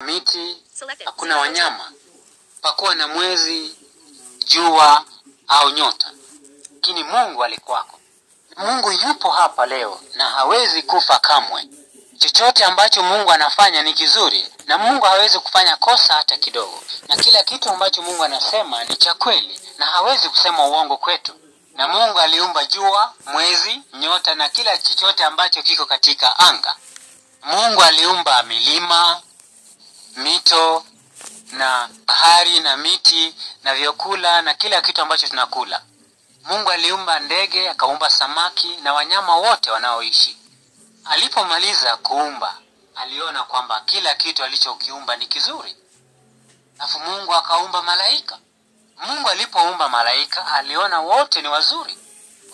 miti, hakuna wanyama, pakuwa na mwezi, jua au nyota. Lakini Mungu alikuwako. Mungu yupo hapa leo na hawezi kufa kamwe. Chochote ambacho Mungu anafanya ni kizuri, na Mungu hawezi kufanya kosa hata kidogo. Na kila kitu ambacho Mungu anasema ni cha kweli, na hawezi kusema uongo kwetu. Na Mungu aliumba jua, mwezi, nyota na kila chochote ambacho kiko katika anga. Mungu aliumba milima, mito na bahari na miti na vyakula na kila kitu ambacho tunakula. Mungu aliumba ndege, akaumba samaki na wanyama wote wanaoishi. Alipomaliza kuumba, aliona kwamba kila kitu alichokiumba ni kizuri. Alafu Mungu akaumba malaika. Mungu alipoumba malaika, aliona wote ni wazuri.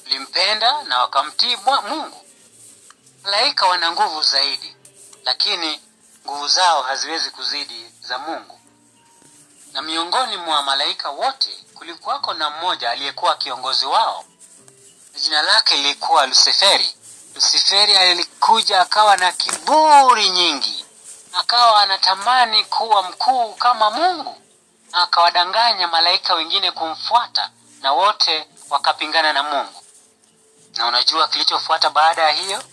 Walimpenda na wakamtii Mungu. Malaika wana nguvu zaidi, lakini nguvu zao haziwezi kuzidi za Mungu. Na miongoni mwa malaika wote kulikuwako na mmoja aliyekuwa kiongozi wao. Jina lake lilikuwa Luciferi. Luciferi alikuja akawa na kiburi nyingi. Akawa anatamani kuwa mkuu kama Mungu. Akawadanganya malaika wengine kumfuata, na wote wakapingana na Mungu. Na unajua kilichofuata baada ya hiyo?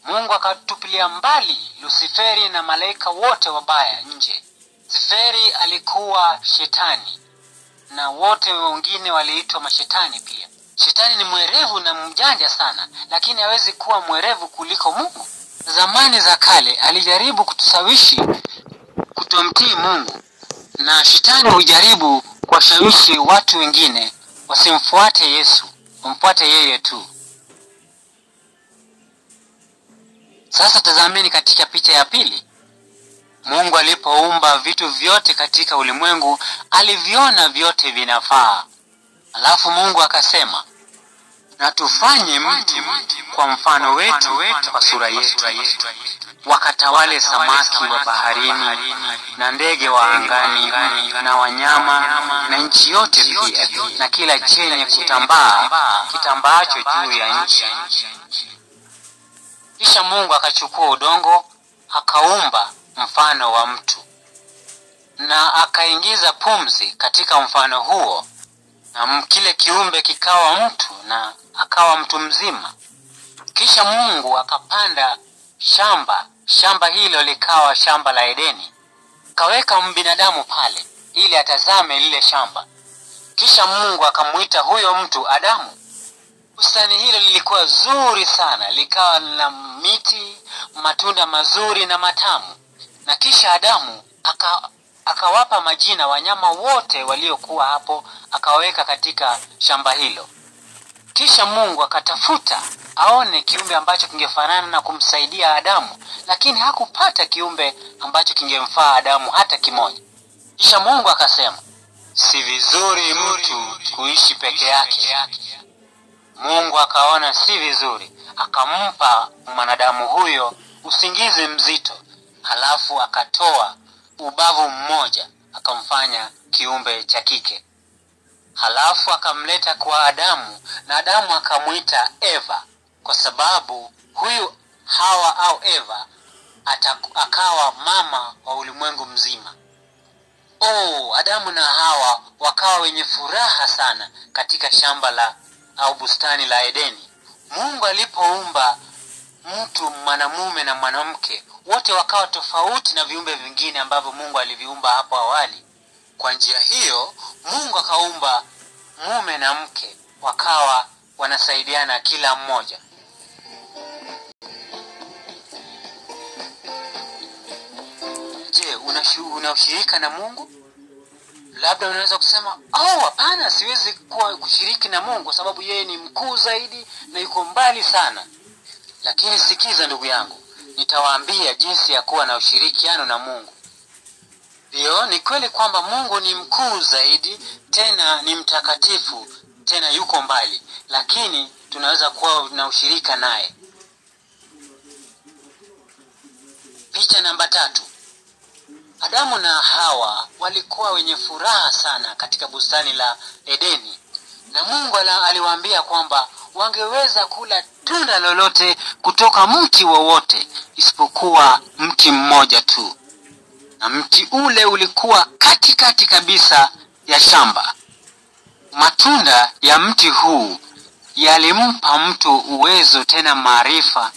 Mungu akatupilia mbali Luciferi na malaika wote wabaya nje. Luciferi alikuwa shetani, na wote wengine waliitwa mashetani pia. Shetani ni mwerevu na mjanja sana, lakini hawezi kuwa mwerevu kuliko Mungu. Zamani za kale alijaribu kutusawishi kutomtii Mungu, na shetani hujaribu kuwashawishi watu wengine wasimfuate Yesu, wamfuate yeye tu. Sasa tazameni katika picha ya pili. Mungu alipoumba vitu vyote katika ulimwengu, aliviona vyote vinafaa. Alafu Mungu akasema, na tufanye mtu kwa mfano wetu, kwa sura yetu. Wakatawale samaki wa baharini na ndege wa angani na wanyama na nchi yote pia, na kila chenye kutambaa kitambaacho juu ya nchi. Kisha Mungu akachukua udongo, akaumba mfano wa mtu, na akaingiza pumzi katika mfano huo, na kile kiumbe kikawa mtu na akawa mtu mzima. Kisha Mungu akapanda shamba hilo likawa shamba la Edeni. Kaweka binadamu pale ili atazame lile shamba. Kisha Mungu akamuita huyo mtu Adamu. Bustani hilo lilikuwa zuri sana, likawa na miti, matunda mazuri na matamu. Na kisha Adamu akawapa majina wanyama wote waliokuwa hapo, akaweka katika shamba hilo. Kisha Mungu akatafuta aone kiumbe ambacho kingefanana na kumsaidia Adamu, lakini hakupata kiumbe ambacho kingemfaa Adamu hata kimoja. Kisha Mungu akasema, si vizuri mtu kuishi peke yake. Mungu akaona si vizuri, akampa mwanadamu huyo usingizi mzito. Halafu akatoa ubavu mmoja, akamfanya kiumbe cha kike. Halafu akamleta kwa Adamu, na Adamu akamuita Eva, kwa sababu huyu Hawa au Eva akawa mama wa ulimwengu mzima. Adamu na Hawa wakawa wenye furaha sana katika shamba au bustani la Edeni. Mungu alipoumba mtu, mwanamume na mwanamke, wote wakawa tofauti na viumbe vingine ambavyo Mungu aliviumba hapo awali. Kwa njia hiyo Mungu akaumba mume na mke, wakawa wanasaidiana kila mmoja. Je, unaushirika na Mungu? Labda unaweza kusema, hapana, siwezi kushiriki na Mungu kwa sababu yeye ni mkuu zaidi na yuko mbali sana. Lakini sikiza ndugu yangu, nitawaambia jinsi ya kuwa na ushirikiano na Mungu. Ndio, ni kweli kwamba Mungu ni mkuu zaidi, tena ni mtakatifu, tena yuko mbali, lakini tunaweza kuwa na ushirika naye. Picha namba 3. Adamu na Hawa walikuwa wenye furaha sana katika bustani la Edeni. Na Mungu aliwaambia kwamba wangeweza kula tunda lolote kutoka mti wowote isipokuwa mti mmoja tu, na mti ule ulikuwa katikati kabisa ya shamba. Matunda ya mti huu yalimpa mtu uwezo, tena maarifa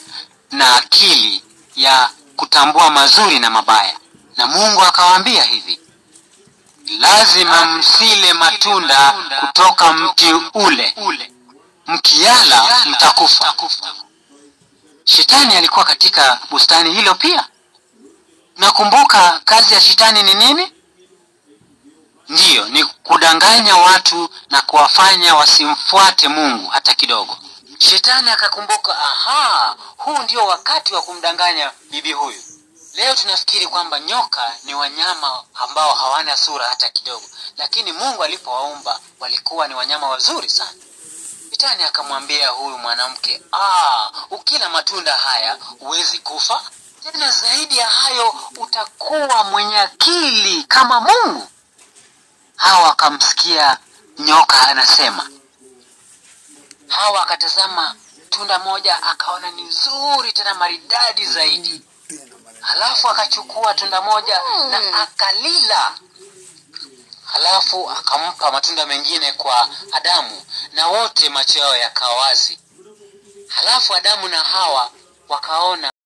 na akili ya kutambua mazuri na mabaya. Na Mungu akawaambia hivi: lazima msile matunda kutoka mti ule, mkiala mtakufa. Shetani alikuwa katika bustani hilo pia. Nakumbuka kazi ya shetani ni nini? Ndiyo, ni kudanganya watu na kuwafanya wasimfuate Mungu hata kidogo. Shetani akakumbuka, huu ndio wakati wa kumdanganya bibi huyu. Leo tunafikiri kwamba nyoka ni wanyama ambao hawana sura hata kidogo, lakini Mungu alipowaumba walikuwa ni wanyama wazuri sana. Shetani akamwambia huyu mwanamke, ukila matunda haya huwezi kufa, tena zaidi ya hayo utakuwa mwenye akili kama Mungu. Hawa akamsikia nyoka anasema. Hawa akatazama tunda moja, akaona ni nzuri tena maridadi zaidi. Halafu akachukua tunda moja na akalila. Halafu akampa matunda mengine kwa Adamu, na wote macho yao yakawa wazi. Halafu Adamu na Hawa wakaona